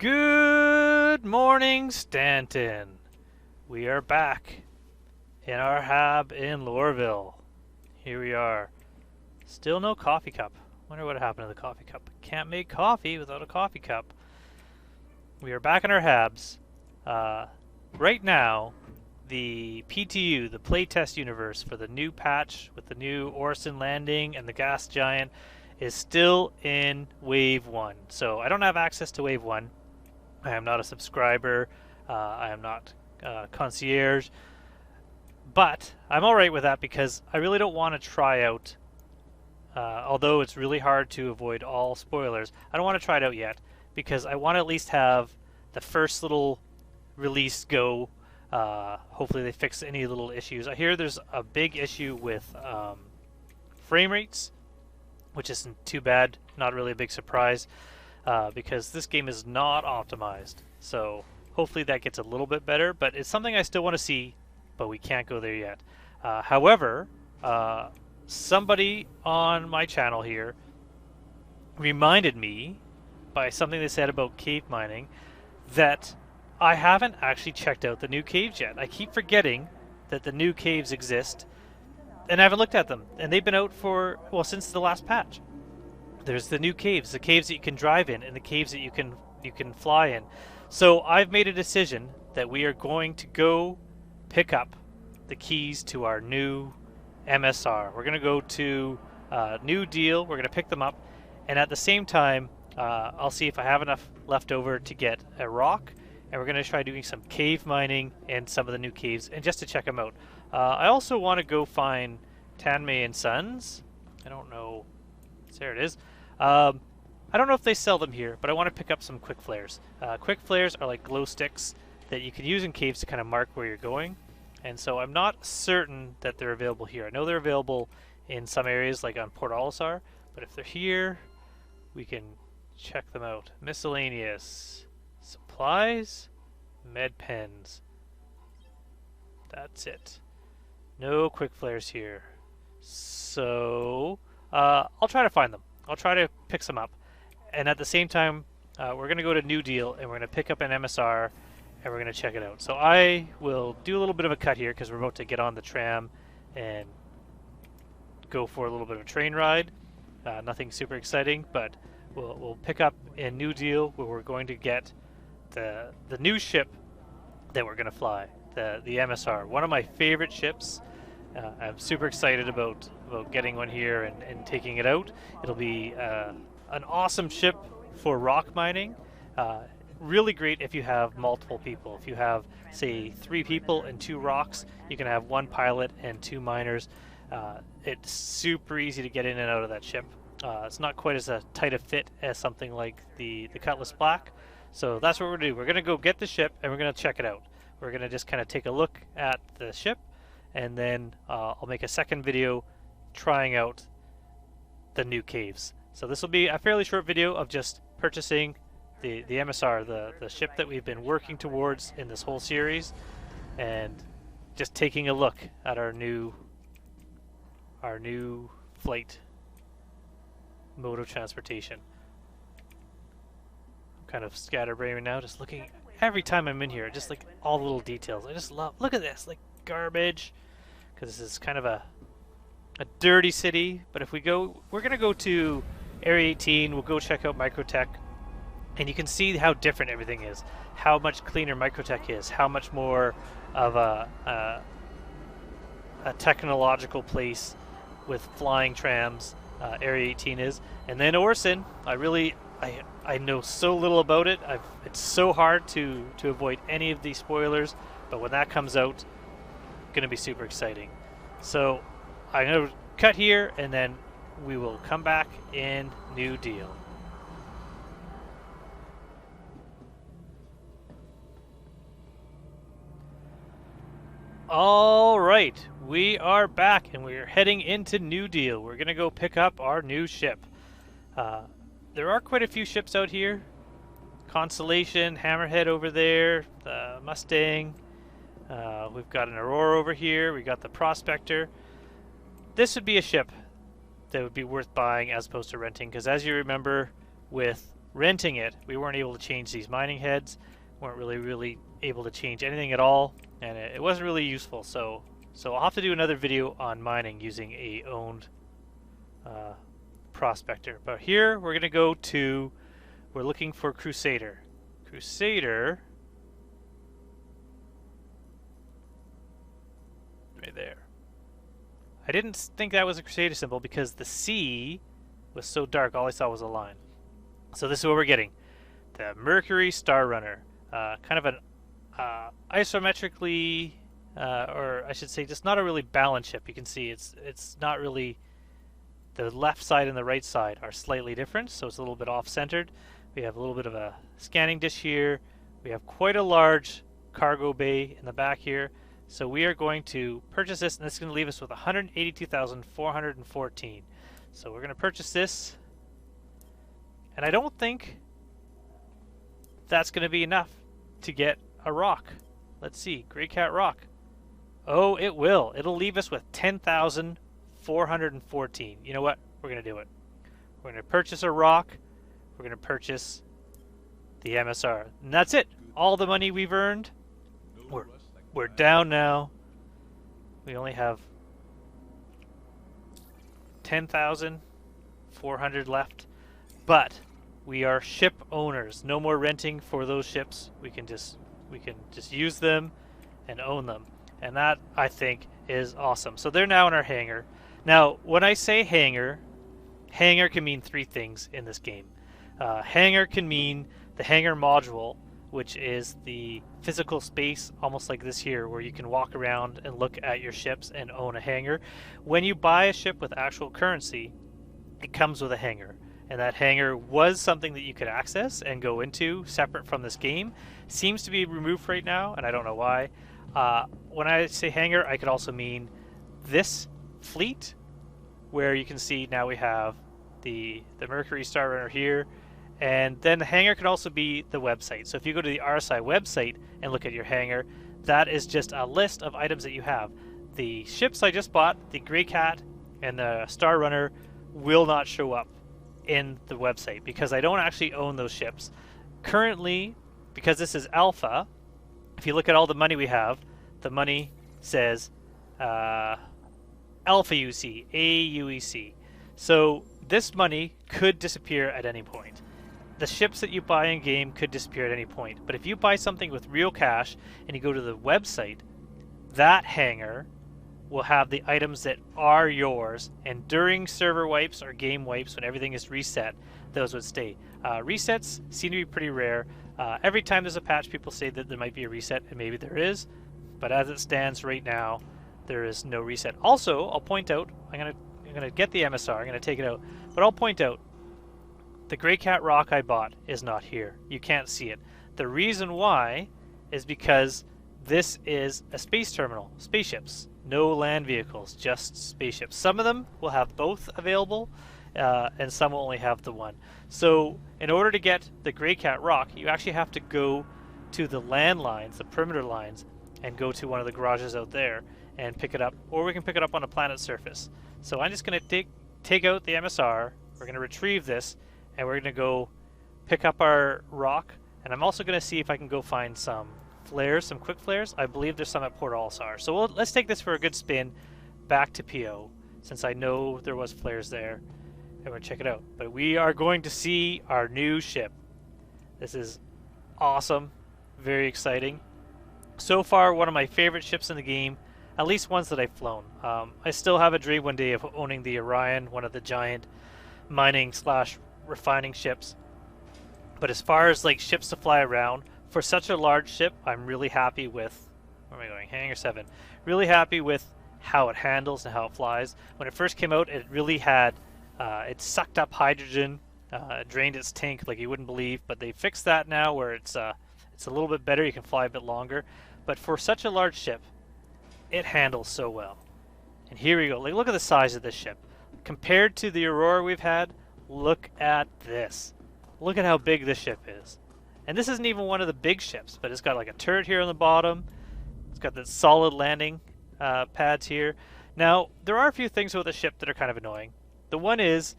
Good morning, Stanton. We are back in our hab in Loreville. Here we are. Still no coffee cup. Wonder what happened to the coffee cup. Can't make coffee without a coffee cup. We are back in our habs. Right now, the PTU, the playtest universe for the new patch with the new Orison landing and the gas giant is still in Wave 1. So I don't have access to Wave 1. I am not a subscriber. I am not concierge. But I'm alright with that because I really don't want to try out, although it's really hard to avoid all spoilers, I don't want to try it out yet because I want to at least have the first little release go. Hopefully they fix any little issues. I hear there's a big issue with frame rates, which isn't too bad, not really a big surprise. Because this game is not optimized. So hopefully that gets a little bit better, but it's something I still want to see, but we can't go there yet. However, somebody on my channel here reminded me by something they said about cave mining that I haven't actually checked out the new caves yet. I keep forgetting that the new caves exist and I haven't looked at them, and they've been out for, well, since the last patch. There's the new caves, the caves that you can drive in, and the caves that you can fly in. So I've made a decision that we are going to go pick up the keys to our new MSR. We're going to go to New Deal. We're going to pick them up, and at the same time, I'll see if I have enough left over to get a rock, and we're going to try doing some cave mining in some of the new caves, and just to check them out. I also want to go find Tanmay and Sons. I don't know. There it is. I don't know if they sell them here, but I want to pick up some quick flares. Quick flares are like glow sticks that you can use in caves to kind of mark where you're going. And so I'm not certain that they're available here. I know they're available in some areas like on Port Olisar, but if they're here, we can check them out. Miscellaneous. Supplies. Med pens. That's it. No quick flares here. So I'll try to find them. I'll try to pick some up. And at the same time, we're going to go to New Deal and we're going to pick up an MSR and we're going to check it out. So I will do a little bit of a cut here because we're about to get on the tram and go for a little bit of a train ride. Nothing super exciting, but we'll pick up in New Deal where we're going to get the new ship that we're going to fly, the MSR. One of my favorite ships. I'm super excited about getting one here and taking it out. It'll be an awesome ship for rock mining. Really great if you have multiple people. If you have, say, 3 people and 2 rocks, you can have 1 pilot and 2 miners. It's super easy to get in and out of that ship. It's not quite as tight a fit as something like the Cutlass Black. So that's what we're going to do. We're going to go get the ship and we're going to check it out. We're going to just kind of take a look at the ship, and then I'll make a second video trying out the new caves. So this will be a fairly short video of just purchasing the MSR, the ship that we've been working towards in this whole series, and just taking a look at our new flight mode of transportation. I'm kind of scatterbrained now, just looking every time I'm in here, just like all the little details. I just love, look at this, like garbage, because this is kind of a dirty city. But if we go, we're going to go to Area 18, we'll go check out Microtech, and you can see how different everything is, how much cleaner Microtech is, how much more of a technological place with flying trams Area 18 is. And then Orison, I know so little about it. It's so hard to avoid any of these spoilers, but when that comes out, it's going to be super exciting. So I'm going to cut here, and then we will come back in New Deal. All right, we are back, and we're heading into New Deal. We're going to go pick up our new ship. There are quite a few ships out here. Constellation, Hammerhead over there, the Mustang. We've got an Aurora over here. We got the Prospector. This would be a ship that would be worth buying as opposed to renting, because as you remember with renting it, we weren't able to change these mining heads, weren't really able to change anything at all, and it wasn't really useful. So I'll have to do another video on mining using a owned prospector. But here we're gonna go to, we're looking for Cursader. Cursader, right there. I didn't think that was a Cursader symbol because the C was so dark, all I saw was a line. So this is what we're getting. The Mercury Star Runner. Kind of an isometrically, or I should say just not a really balanced ship. You can see it's not really, the left side and the right side are slightly different, so it's a little bit off-centered. We have a little bit of a scanning dish here. We have quite a large cargo bay in the back here. So we are going to purchase this, and this is going to leave us with 182,414. So we're going to purchase this, and I don't think that's going to be enough to get a rock. Let's see, Greycat rock. Oh, it will. It'll leave us with 10,414. You know what? We're going to do it. We're going to purchase a rock. We're going to purchase the MSR. And that's it. All the money we've earned. We're down now. We only have 10,400 left. But we are ship owners. No more renting for those ships. We can just use them and own them. And that, I think, is awesome. So they're now in our hangar. Now, when I say hangar, hangar can mean three things in this game. Hangar can mean the hangar module, which is the physical space, almost like this here, where you can walk around and look at your ships and own a hangar. When you buy a ship with actual currency, it comes with a hangar. And that hangar was something that you could access and go into separate from this game. Seems to be removed right now, and I don't know why. When I say hangar, I could also mean this fleet, where you can see now we have the Mercury Star Runner here. And then the hangar could also be the website. So if you go to the RSI website and look at your hangar, that is just a list of items that you have. The ships I just bought, the Greycat and the Star Runner, will not show up in the website because I don't actually own those ships. Currently, because this is alpha, if you look at all the money we have, the money says alpha UEC, aUEC. So this money could disappear at any point. The ships that you buy in game could disappear at any point, but if you buy something with real cash and you go to the website, that hangar will have the items that are yours, and during server wipes or game wipes, when everything is reset, those would stay. Resets seem to be pretty rare. Every time there's a patch, people say that there might be a reset, and maybe there is, but as it stands right now, there is no reset. Also, I'll point out, I'm gonna get the MSR, I'm gonna take it out, but I'll point out, the Greycat rock I bought is not here. You can't see it. The reason why is because this is a space terminal, spaceships, no land vehicles, just spaceships. Some of them will have both available, and some will only have the one. So in order to get the Greycat rock, you actually have to go to the land lines, the perimeter lines, and go to one of the garages out there and pick it up, or we can pick it up on a planet's surface. So I'm just going to take out the MSR, we're going to retrieve this, and we're going to go pick up our rock, and I'm also going to see if I can go find some flares, some quick flares. I believe there's some at Port Alsar. So let's take this for a good spin back to PO, since I know there was flares there, and we'll check it out. But we are going to see our new ship. This is awesome, very exciting. So far, one of my favorite ships in the game, at least ones that I've flown. I still have a dream one day of owning the Orion, one of the giant mining / refining ships. But as far as like ships to fly around, for such a large ship, I'm really happy with, where am I going, Hangar 7, really happy with how it handles and how it flies. When it first came out, it really had, it sucked up hydrogen, it drained its tank like you wouldn't believe, but they fixed that now where it's a little bit better, you can fly a bit longer. But for such a large ship, it handles so well. And here we go, like, look at the size of this ship. Compared to the Aurora we've had, look at this. Look at how big this ship is. And this isn't even one of the big ships, but it's got like a turret here on the bottom. It's got the solid landing pads here. Now, there are a few things with the ship that are kind of annoying. The one is,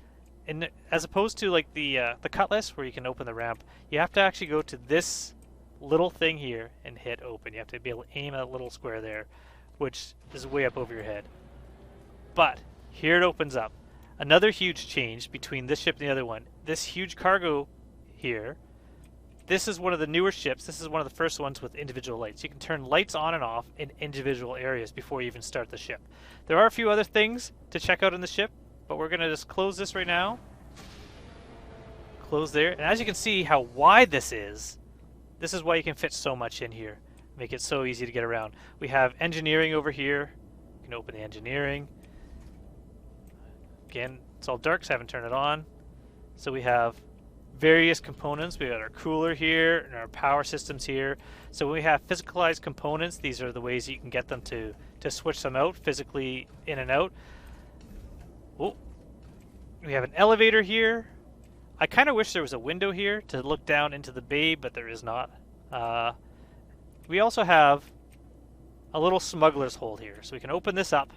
and as opposed to like the Cutlass where you can open the ramp, you have to actually go to this little thing here and hit open. You have to be able to aim at a little square there, which is way up over your head. But here it opens up. Another huge change between this ship and the other one. This huge cargo here, this is one of the newer ships. This is one of the first ones with individual lights. You can turn lights on and off in individual areas before you even start the ship. There are a few other things to check out in the ship, but we're going to just close this right now. Close there. And as you can see how wide this is why you can fit so much in here. Make it so easy to get around. We have engineering over here. You can open the engineering. Again, it's all dark, so I haven't turned it on. So we have various components. We got our cooler here and our power systems here. So when we have physicalized components, these are the ways that you can get them to switch them out physically in and out. Oh, we have an elevator here. I kind of wish there was a window here to look down into the bay, but there is not. We also have a little smuggler's hole here, so we can open this up.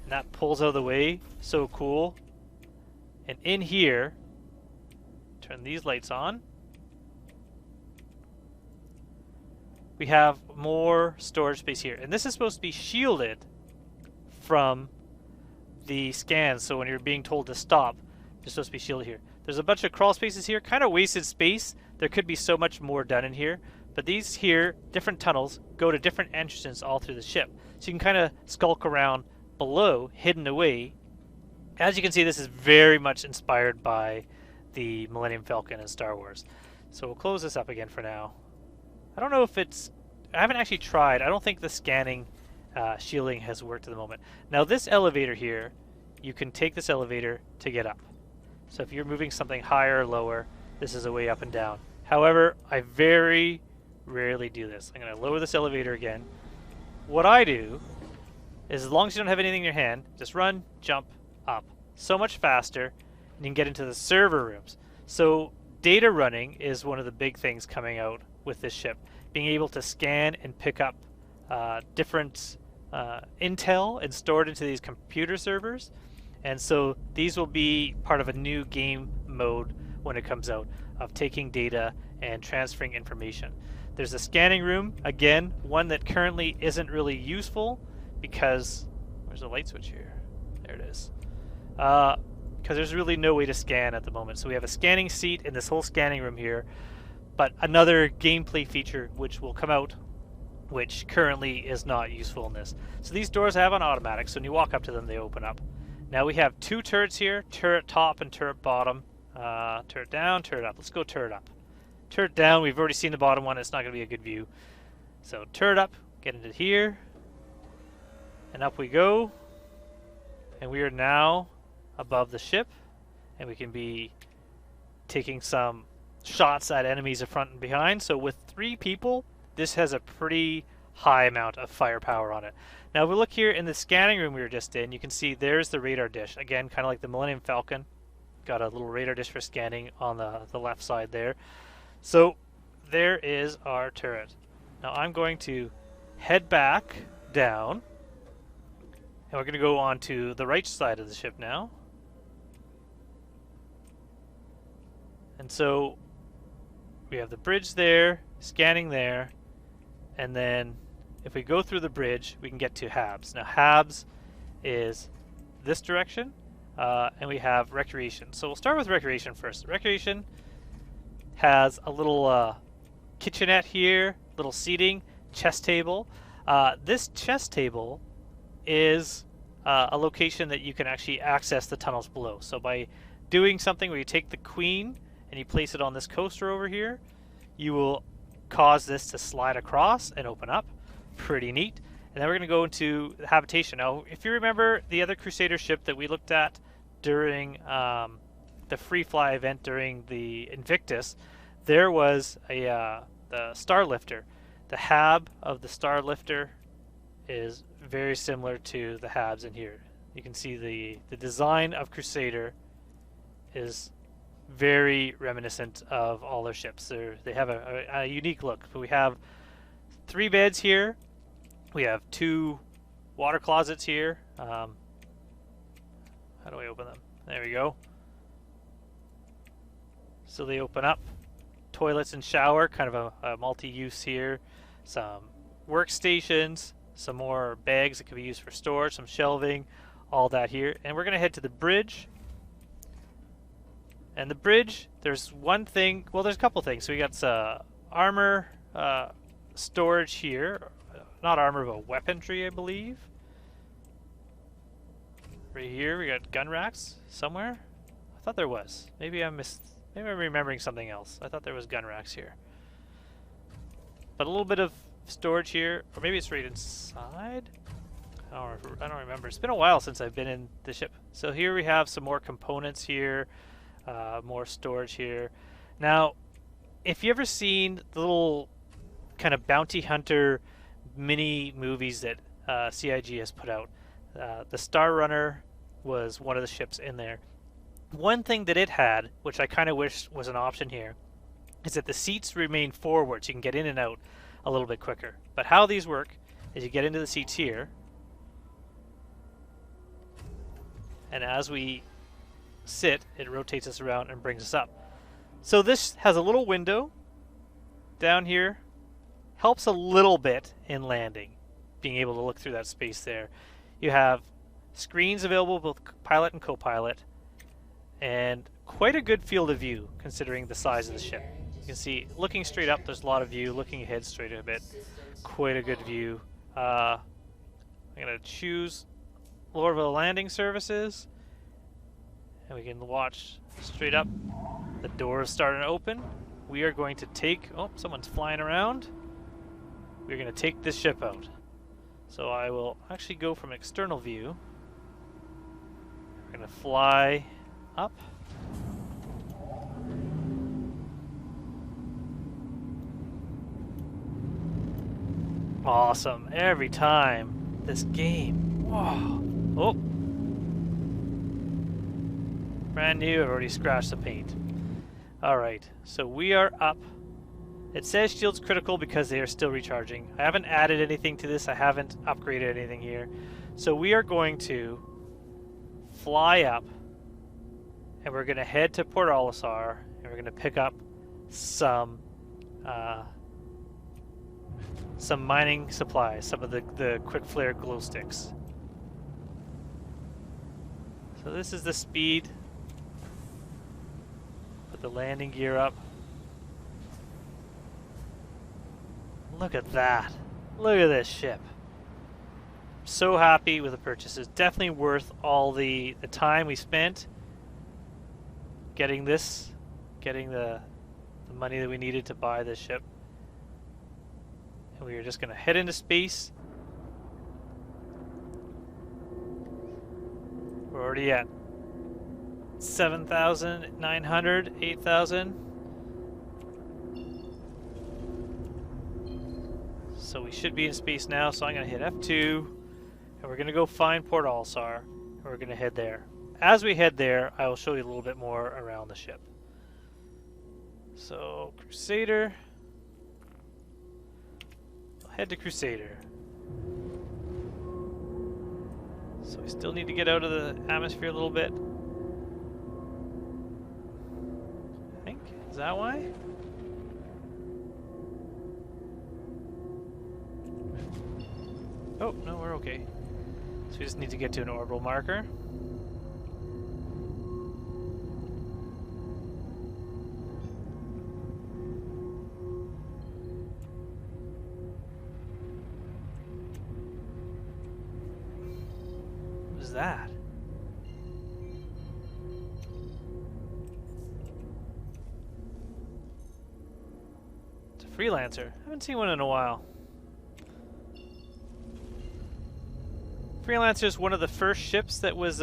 And that pulls out of the way. So cool. And in here, turn these lights on. We have more storage space here. And this is supposed to be shielded from the scans, so when you're being told to stop, you're supposed to be shielded here. There's a bunch of crawl spaces here, kind of wasted space. There could be so much more done in here, but these here, different tunnels, go to different entrances all through the ship. So you can kind of skulk around below, hidden away. As you can see, this is very much inspired by the Millennium Falcon and Star Wars. So we'll close this up again for now. I don't know if it's... I haven't actually tried. I don't think the scanning shielding has worked at the moment. Now this elevator here, you can take this elevator to get up. So if you're moving something higher or lower, this is a way up and down. However, I very rarely do this. I'm going to lower this elevator again. What I do is, as long as you don't have anything in your hand, just run, jump, up. So much faster, and you can get into the server rooms. So data running is one of the big things coming out with this ship. Being able to scan and pick up different intel and store it into these computer servers. And so these will be part of a new game mode when it comes out, of taking data and transferring information. There's a scanning room, again, one that currently isn't really useful because, where's the light switch here? There it is. Because there's really no way to scan at the moment. So we have a scanning seat in this whole scanning room here, but another gameplay feature which will come out, which currently is not useful in this. So these doors have an automatic, so when you walk up to them, they open up. Now we have two turrets here, turret top and turret bottom. Turret down, turret up. Let's go turret up. Turret down, we've already seen the bottom one, it's not going to be a good view. So turret up, get into here, and up we go. And we are now above the ship, and we can be taking some shots at enemies in front and behind. So with 3 people, this has a pretty high amount of firepower on it. Now if we look here in the scanning room we were just in, you can see there's the radar dish. Again, kind of like the Millennium Falcon. Got a little radar dish for scanning on the left side there. So there is our turret. Now I'm going to head back down, and we're going to go on to the right side of the ship now. And so we have the bridge there, scanning there, and then if we go through the bridge, we can get to Habs. Now Habs is this direction, and we have Recreation. So we'll start with Recreation first. Recreation has a little kitchenette here, little seating, chess table. This chess table is a location that you can actually access the tunnels below. So by doing something where you take the queen and you place it on this coaster over here, you will cause this to slide across and open up. Pretty neat. And then we're going to go into Habitation. Now, if you remember the other Crusader ship that we looked at during the free fly event during the Invictus, there was the Star Lifter. The hab of the Star Lifter is very similar to the habs in here. You can see the design of Crusader is very reminiscent of all their ships. They have a unique look. So we have 3 beds here. We have 2 water closets here. How do I open them? There we go. So they open up. Toilets and shower, kind of a multi-use here. Some workstations, some more bags that could be used for storage, some shelving, all that here. And we're going to head to the bridge. And the bridge, there's one thing, well, there's a couple things. So we got armor storage here. Not armor, but weaponry, I believe. Right here, we got gun racks somewhere. I thought there was. Maybe I'm remembering something else. I thought there was gun racks here. But a little bit of storage here, or maybe it's right inside? I don't remember. It's been a while since I've been in the ship. So here we have some more components here, more storage here. Now, if you ever seen the little kind of bounty hunter mini movies that CIG has put out, the Star Runner was one of the ships in there. One thing that it had, which I kind of wish was an option here, is that the seats remain forward so you can get in and out a little bit quicker. But how these work is you get into the seats here, and as we sit, it rotates us around and brings us up. So this has a little window down here, helps a little bit in landing, being able to look through that space there. You have screens available, both pilot and co-pilot, and quite a good field of view considering the size of the ship. You can see, looking straight up, there's a lot of view. Looking ahead straight a bit, quite a good view. I'm going to choose Lorville Landing Services, and we can watch straight up. The doors starting to open. We are going to take, oh, someone's flying around. We're going to take this ship out. So I will actually go from external view. We're going to fly up. Awesome. Every time. This game. Whoa. Oh. Brand new. I've already scratched the paint. Alright. So we are up. It says shields critical because they are still recharging. I haven't added anything to this. I haven't upgraded anything here. So we are going to fly up. And we're going to head to Port Olisar, and we're going to pick up some mining supplies, some of the quick flare glow sticks. So this is the speed. Put the landing gear up. Look at that. Look at this ship. So happy with the purchases. Definitely worth all the time we spent getting this, getting the money that we needed to buy this ship. And we are just going to head into space. We're already at 7,900, 8,000. So we should be in space now, so I'm going to hit F2, and we're going to go find Port Olisar, and we're going to head there. As we head there, I will show you a little bit more around the ship. So, Cursader. I'll head to Cursader. So we still need to get out of the atmosphere a little bit. I think. Is that why? Oh, no, we're okay. So we just need to get to an orbital marker. What is that? It's a Freelancer. I haven't seen one in a while. Freelancer is one of the first ships that was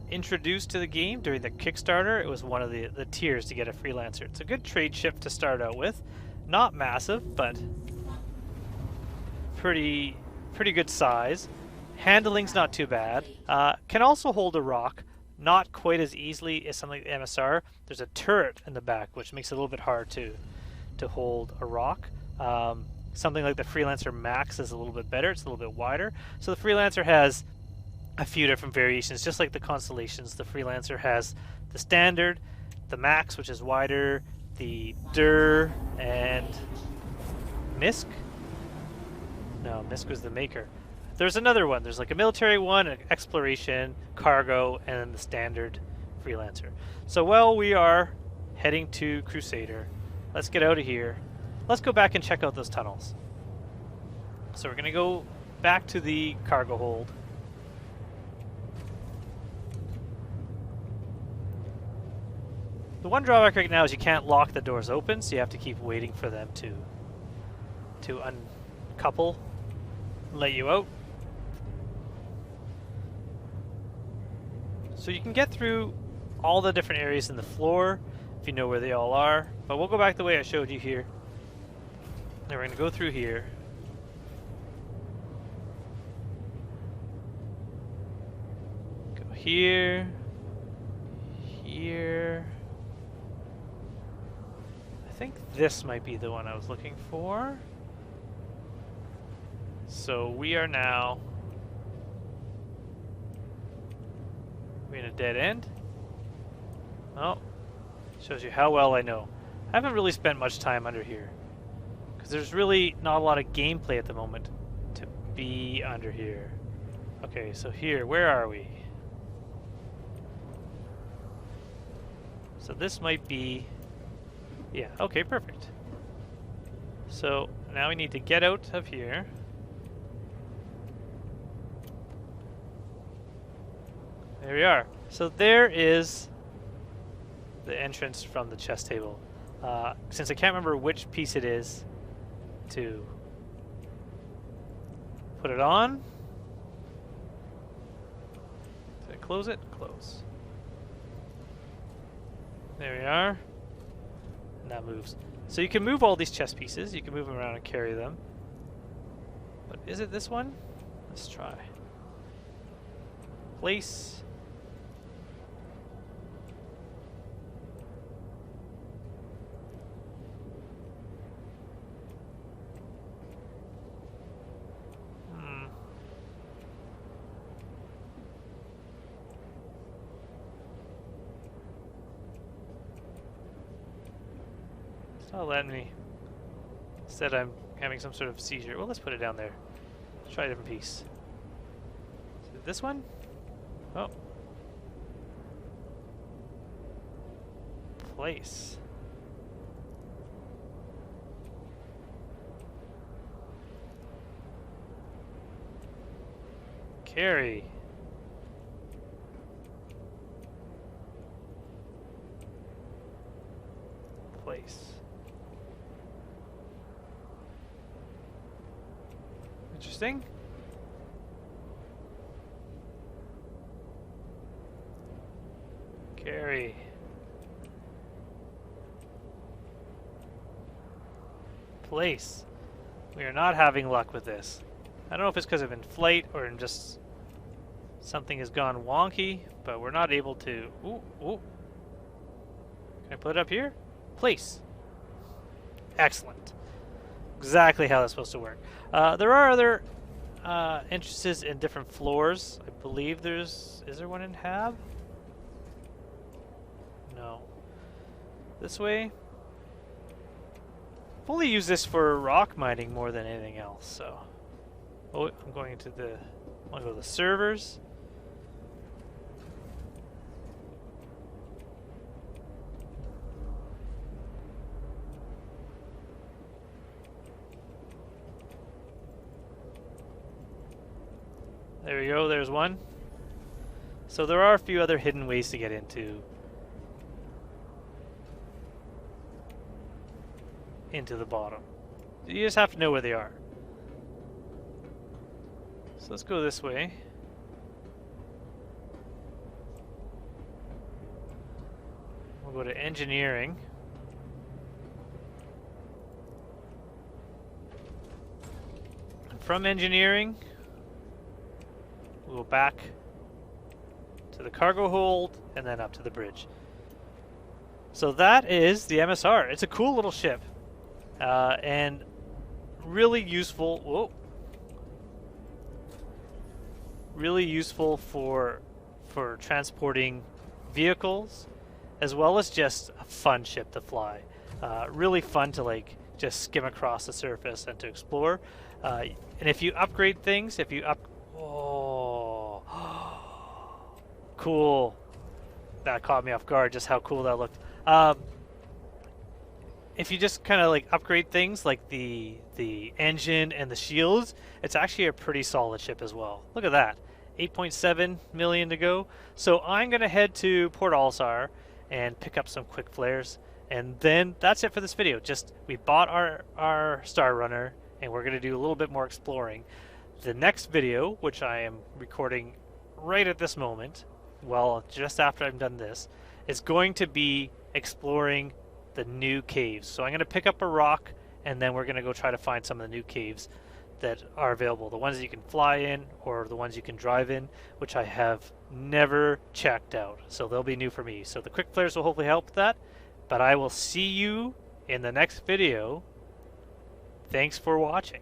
introduced to the game during the Kickstarter. It was one of the tiers to get a Freelancer. It's a good trade ship to start out with. Not massive, but pretty good size. Handling's not too bad. Can also hold a rock. Not quite as easily as something like the MSR. There's a turret in the back, which makes it a little bit hard to hold a rock. Something like the Freelancer Max is a little bit better. It's a little bit wider. So the Freelancer has a few different variations, just like the constellations. The Freelancer has the standard, the max, which is wider, the DUR, and MISC? No, MISC was the maker. There's another one. There's like a military one, an exploration, cargo, and then the standard Freelancer. So while we are heading to Cursader, let's get out of here. Let's go back and check out those tunnels. So we're going to go back to the cargo hold. The one drawback right now is you can't lock the doors open, so you have to keep waiting for them to uncouple, let you out. So you can get through all the different areas in the floor if you know where they all are, but we'll go back the way I showed you here. Then we're going to go through here. Go here, here. I think this might be the one I was looking for. So we are now in a dead end. Oh, shows you how well I know. I haven't really spent much time under here because there's really not a lot of gameplay at the moment to be under here. Okay, so here, where are we? So this might be, yeah, okay, perfect. So now we need to get out of here. There we are. So there is the entrance from the chess table. Since I can't remember which piece it is to put it on. Did I close it? Close. There we are. And that moves. So you can move all these chess pieces. You can move them around and carry them. But is it this one? Let's try. Place. It's not letting me. Instead I'm having some sort of seizure. Well, let's put it down there. Let's try a different piece. Is it this one? Oh. Place. Carry. Place. Interesting. Carry. Place. We are not having luck with this. I don't know if it's because of in flight or in just something has gone wonky, but we're not able to. Ooh, ooh. Can I put it up here? Place. Excellent. Exactly how that's supposed to work. There are other entrances in different floors. I believe is there one in Hab? No. This way? Fully use this for rock mining more than anything else, so. Oh, I'm going to the, I want to go to the servers. There we go, there's one. So there are a few other hidden ways to get into the bottom. You just have to know where they are. So let's go this way. We'll go to engineering. And from engineering, we'll go back to the cargo hold and then up to the bridge. So that is the MSR. It's a cool little ship. And really useful. Whoa. really useful for transporting vehicles, as well as just a fun ship to fly. Really fun to like just skim across the surface and to explore. And if you upgrade things, oh, cool. That caught me off guard, just how cool that looked. If you just kind of like upgrade things like the engine and the shields, it's actually a pretty solid ship as well. Look at that. 8.7 million to go. So I'm going to head to Port Alsar and pick up some quick flares. And then that's it for this video. Just we bought our Star Runner and we're going to do a little bit more exploring. The next video, which I am recording right at this moment, well, just after I'm done this, is going to be exploring the new caves. So I'm going to pick up a rock and then we're going to go try to find some of the new caves that are available, the ones that you can fly in or the ones you can drive in, which I have never checked out, so they'll be new for me. So the quick flares will hopefully help with that, but I will see you in the next video. Thanks for watching.